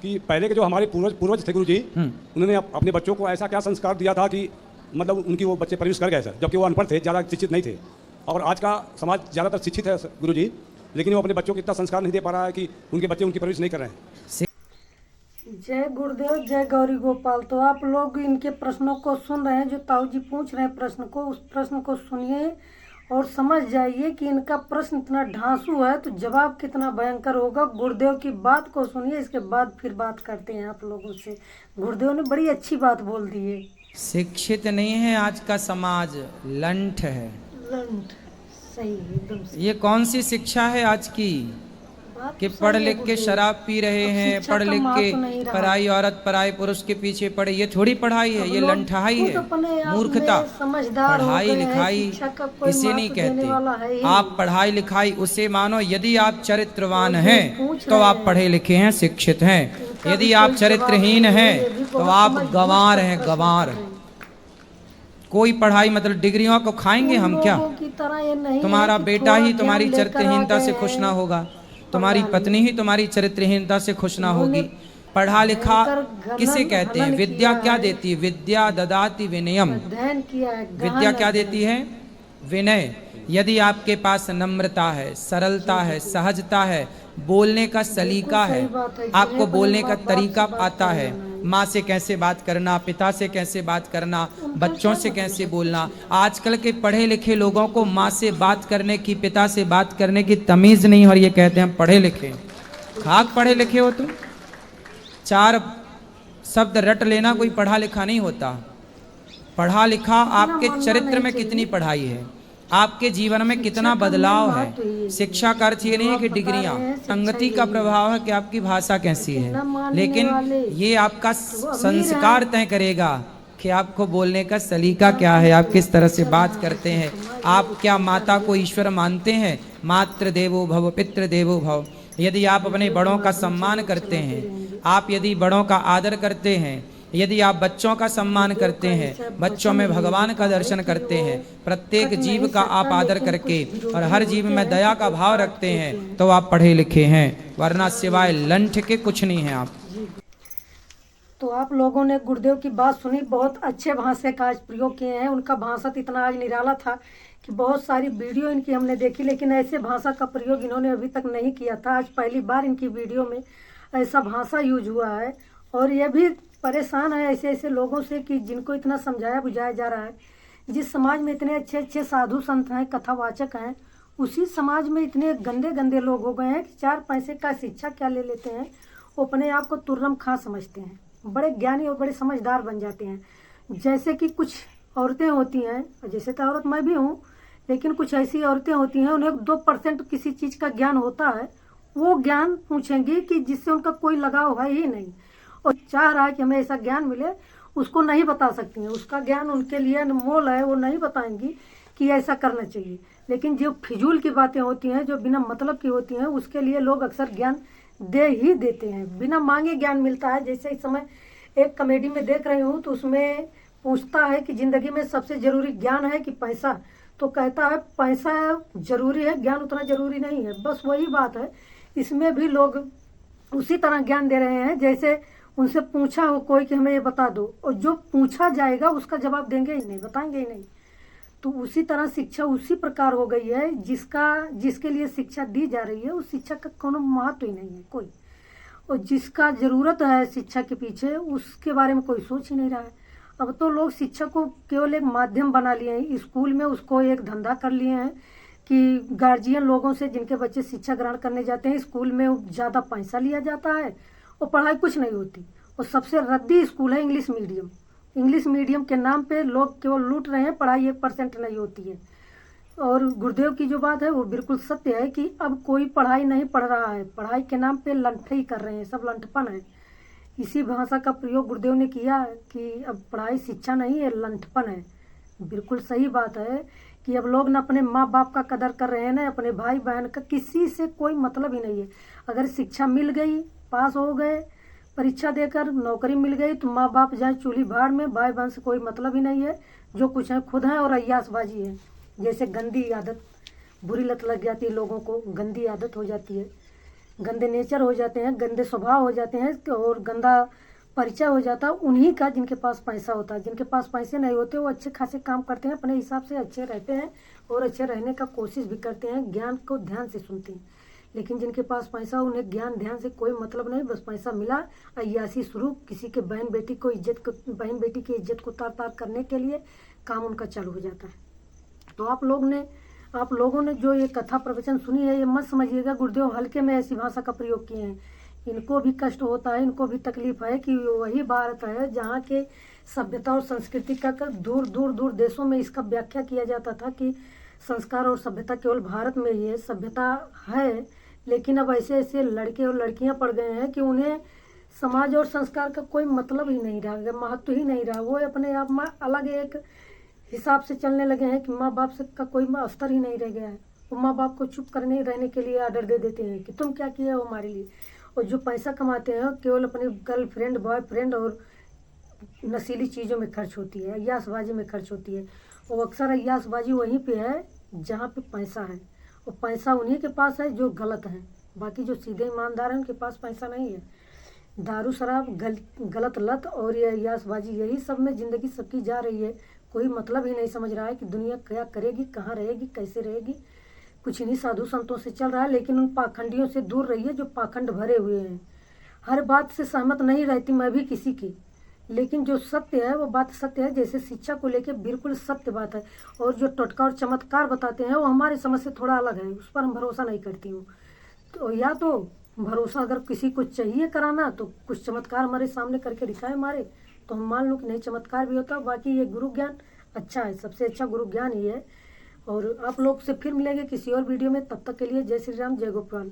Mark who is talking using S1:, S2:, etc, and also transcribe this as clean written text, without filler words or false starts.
S1: कि पहले के जो हमारे पूर्वज थे गुरु जी, उन्होंने अपने बच्चों को ऐसा क्या संस्कार दिया था कि मतलब उनकी वो बच्चे परवरिश कर गए सर, जबकि वो अनपढ़ थे, ज़्यादा शिक्षित नहीं थे। और आज का समाज ज़्यादातर शिक्षित है गुरु जी, लेकिन वो अपने बच्चों को इतना संस्कार नहीं दे पा रहा है कि उनके बच्चे उनकी परवरिश नहीं कर रहे हैं।
S2: जय गुरुदेव, जय गौरी गोपाल। तो आप लोग इनके प्रश्नों को सुन रहे हैं, जो ताऊ जी पूछ रहे हैं प्रश्न को, उस प्रश्न को सुनिए और समझ जाइए कि इनका प्रश्न इतना ढांसू है तो जवाब कितना भयंकर होगा। गुरुदेव की बात को सुनिए, इसके बाद फिर बात करते हैं आप लोगों से। गुरुदेव ने बड़ी अच्छी बात बोल दी है।
S3: शिक्षित नहीं है आज का समाज, लंठ है।
S2: लंठ, सही एकदम सही।
S3: ये कौन सी शिक्षा है आज की कि पढ़ लिख के शराब पी रहे हैं, पढ़ लिख के पराई औरत पराई पुरुष के पीछे पड़े। ये थोड़ी पढ़ाई है, ये लंठाई है, मूर्खता। पढ़ाई लिखाई इसे नहीं कहते। आप पढ़ाई लिखाई उसे मानो यदि आप चरित्रवान हैं तो आप पढ़े लिखे हैं, शिक्षित हैं। यदि आप चरित्रहीन हैं तो आप गंवार हैं, गंवार। कोई पढ़ाई मतलब डिग्रियों को खाएंगे हम क्या? तुम्हारा बेटा ही तुम्हारी चरित्रहीनता से खुश ना होगा, तुम्हारी पत्नी ही तुम्हारी चरित्रहीनता से खुश ना होगी। पढ़ा लिखा किसे कहते हैं? विद्या क्या देती है? विद्या ददाति विनयम। विद्या क्या देती है? विनय। यदि आपके पास नम्रता है, सरलता है, सहजता है, बोलने का सलीका है, आपको बोलने का तरीका आता है, माँ से कैसे बात करना, पिता से कैसे बात करना, बच्चों से कैसे बोलना। आजकल के पढ़े लिखे लोगों को माँ से बात करने की, पिता से बात करने की तमीज़ नहीं, और ये कहते हैं हम पढ़े लिखे। खाक पढ़े लिखे हो तुम? चार शब्द रट लेना कोई पढ़ा लिखा नहीं होता। पढ़ा लिखा आपके चरित्र में कितनी पढ़ाई है, आपके जीवन में कितना बदलाव है। शिक्षा का अर्थ ये नहीं है कि डिग्रियां, संगति का प्रभाव है कि आपकी भाषा कैसी है, लेकिन ये आपका संस्कार तय करेगा कि आपको बोलने का सलीका क्या है, आप किस तरह से बात करते हैं। आप क्या माता को ईश्वर मानते हैं? मातृ देवो भव, पितृ देवो भव। यदि आप अपने बड़ों का सम्मान करते हैं, आप यदि बड़ों का आदर करते हैं, यदि आप बच्चों का सम्मान करते हैं, बच्चों में भगवान का दर्शन करते हैं, प्रत्येक जीव का आप आदर करके और हर जीव में दया का भाव रखते हैं, तो आप पढ़े लिखे हैं, वरना सिवाय लंठ के कुछ नहीं है आप।
S2: तो आप लोगों ने गुरुदेव की बात सुनी, बहुत अच्छे भाषा का आज प्रयोग किए हैं। उनका भाषा इतना आज निराला था कि बहुत सारी वीडियो इनकी हमने देखी, लेकिन ऐसे भाषा का प्रयोग इन्होंने अभी तक नहीं किया था। आज पहली बार इनकी वीडियो में ऐसा भाषा यूज हुआ है, और ये भी परेशान है ऐसे ऐसे लोगों से कि जिनको इतना समझाया बुझाया जा रहा है। जिस समाज में इतने अच्छे अच्छे साधु संत हैं, कथावाचक हैं, उसी समाज में इतने गंदे गंदे लोग हो गए हैं कि 4 पैसे का शिक्षा क्या ले लेते हैं, वो अपने आप को तुर्रम खां समझते हैं, बड़े ज्ञानी और बड़े समझदार बन जाते हैं। जैसे कि कुछ औरतें होती हैं, जैसे तो औरत मैं भी हूँ, लेकिन कुछ ऐसी औरतें होती हैं उन्हें 2% किसी चीज़ का ज्ञान होता है, वो ज्ञान पूछेंगी कि जिससे उनका कोई लगाव है ही नहीं, और चाह रहा है कि हमें ऐसा ज्ञान मिले, उसको नहीं बता सकती हैं। उसका ज्ञान उनके लिए अनमोल है, वो नहीं बताएंगी कि ऐसा करना चाहिए। लेकिन जो फिजूल की बातें होती हैं, जो बिना मतलब की होती हैं, उसके लिए लोग अक्सर ज्ञान दे ही देते हैं, बिना मांगे ज्ञान मिलता है। जैसे इस समय एक कॉमेडी में देख रही हूँ, तो उसमें पूछता है कि ज़िंदगी में सबसे ज़रूरी ज्ञान है कि पैसा, तो कहता है पैसा ज़रूरी है, ज्ञान उतना ज़रूरी नहीं है। बस वही बात है, इसमें भी लोग उसी तरह ज्ञान दे रहे हैं जैसे उनसे पूछा हो कोई कि हमें ये बता दो, और जो पूछा जाएगा उसका जवाब देंगे ही नहीं, बताएंगे ही नहीं। तो उसी तरह शिक्षा उसी प्रकार हो गई है, जिसके लिए शिक्षा दी जा रही है उस शिक्षा का कोनो महत्व ही नहीं है कोई, और जिसका ज़रूरत है शिक्षा के पीछे उसके बारे में कोई सोच ही नहीं रहा है। अब तो लोग शिक्षा को केवल एक माध्यम बना लिए हैं, स्कूल में उसको एक धंधा कर लिए हैं कि गार्जियन लोगों से जिनके बच्चे शिक्षा ग्रहण करने जाते हैं, स्कूल में ज़्यादा पैसा लिया जाता है और पढ़ाई कुछ नहीं होती। और सबसे रद्दी स्कूल है इंग्लिश मीडियम। इंग्लिश मीडियम के नाम पे लोग केवल लूट रहे हैं, पढ़ाई 1% नहीं होती है। और गुरुदेव की जो बात है वो बिल्कुल सत्य है कि अब कोई पढ़ाई नहीं पढ़ रहा है, पढ़ाई के नाम पे लंठ ही कर रहे हैं, सब लंठपन है। इसी भाषा का प्रयोग गुरुदेव ने किया कि अब पढ़ाई शिक्षा नहीं है, लंठपन है। बिल्कुल सही बात है कि अब लोग न अपने माँ बाप का कदर कर रहे हैं, न अपने भाई बहन का, किसी से कोई मतलब ही नहीं है। अगर शिक्षा मिल गई, पास हो गए, परीक्षा देकर नौकरी मिल गई, तो माँ बाप जाए चूल्ही भाड़ में, भाई बहन से कोई मतलब ही नहीं है। जो कुछ है खुद हैं, और अय्यासबाजी है। जैसे गंदी आदत, बुरी लत लग जाती है लोगों को, गंदी आदत हो जाती है। गंदे नेचर हो जाते हैं, गंदे स्वभाव हो जाते हैं और गंदा परिचय हो जाता है उन्हीं का, जिनके पास पैसा होता है। जिनके पास पैसे नहीं होते वो अच्छे खासे काम करते हैं, अपने हिसाब से अच्छे रहते हैं और अच्छे रहने का कोशिश भी करते हैं, ज्ञान को ध्यान से सुनते हैं। लेकिन जिनके पास पैसा, उन्हें ज्ञान ध्यान से कोई मतलब नहीं, बस पैसा मिला, अय्यासी शुरू, किसी के बहन बेटी की इज्जत को तार तार करने के लिए काम उनका चालू हो जाता है। तो आप लोगों ने जो ये कथा प्रवचन सुनी है, ये मत समझिएगा गुरुदेव हल्के में ऐसी भाषा का प्रयोग किए हैं। इनको भी कष्ट होता है, इनको भी तकलीफ है कि वही भारत है जहाँ के सभ्यता और संस्कृति का दूर दूर दूर देशों में इसका व्याख्या किया जाता था कि संस्कार और सभ्यता केवल भारत में ही है, सभ्यता है। लेकिन अब ऐसे ऐसे लड़के और लड़कियां पड़ गए हैं कि उन्हें समाज और संस्कार का कोई मतलब ही नहीं रहा, महत्व ही नहीं रहा। वो अपने आप में अलग एक हिसाब से चलने लगे हैं कि माँ बाप से का कोई स्तर ही नहीं रह गया है। वो माँ बाप को चुप करने रहने के लिए आर्डर दे देते हैं कि तुम क्या किए हो हमारे लिए। और जो पैसा कमाते हैं केवल अपनी गर्लफ्रेंड बॉयफ्रेंड और नशीली चीज़ों में खर्च होती है, अय्यासबाजी में खर्च होती है। और अक्सर अय्यासबाजी वहीं पे है जहाँ पे पैसा है, और पैसा उन्हीं के पास है जो गलत है। बाकी जो सीधे ईमानदार हैं उनके पास पैसा नहीं है। दारू शराब गलत लत और ये अय्यासबाजी, यही सब में ज़िंदगी सबकी जा रही है। कोई मतलब ही नहीं समझ रहा है कि दुनिया क्या करेगी, कहाँ रहेगी, कैसे रहेगी। कुछ इन्हीं साधु संतों से चल रहा है, लेकिन उन पाखंडियों से दूर रहिए जो पाखंड भरे हुए हैं। हर बात से सहमत नहीं रहती मैं भी किसी की, लेकिन जो सत्य है वो बात सत्य है। जैसे शिक्षा को लेके बिल्कुल सत्य बात है, और जो टोटका और चमत्कार बताते हैं वो हमारी समझ से थोड़ा अलग है, उस पर हम भरोसा नहीं करती हूँ। तो या तो भरोसा अगर किसी को चाहिए कराना तो कुछ चमत्कार हमारे सामने करके दिखाए हमारे, तो हम मान लो कि नहीं चमत्कार भी होता। बाकी ये गुरु ज्ञान अच्छा है, सबसे अच्छा गुरु ज्ञान ही है। और आप लोग से फिर मिलेंगे किसी और वीडियो में, तब तक के लिए जय श्री राम, जय गोपाल।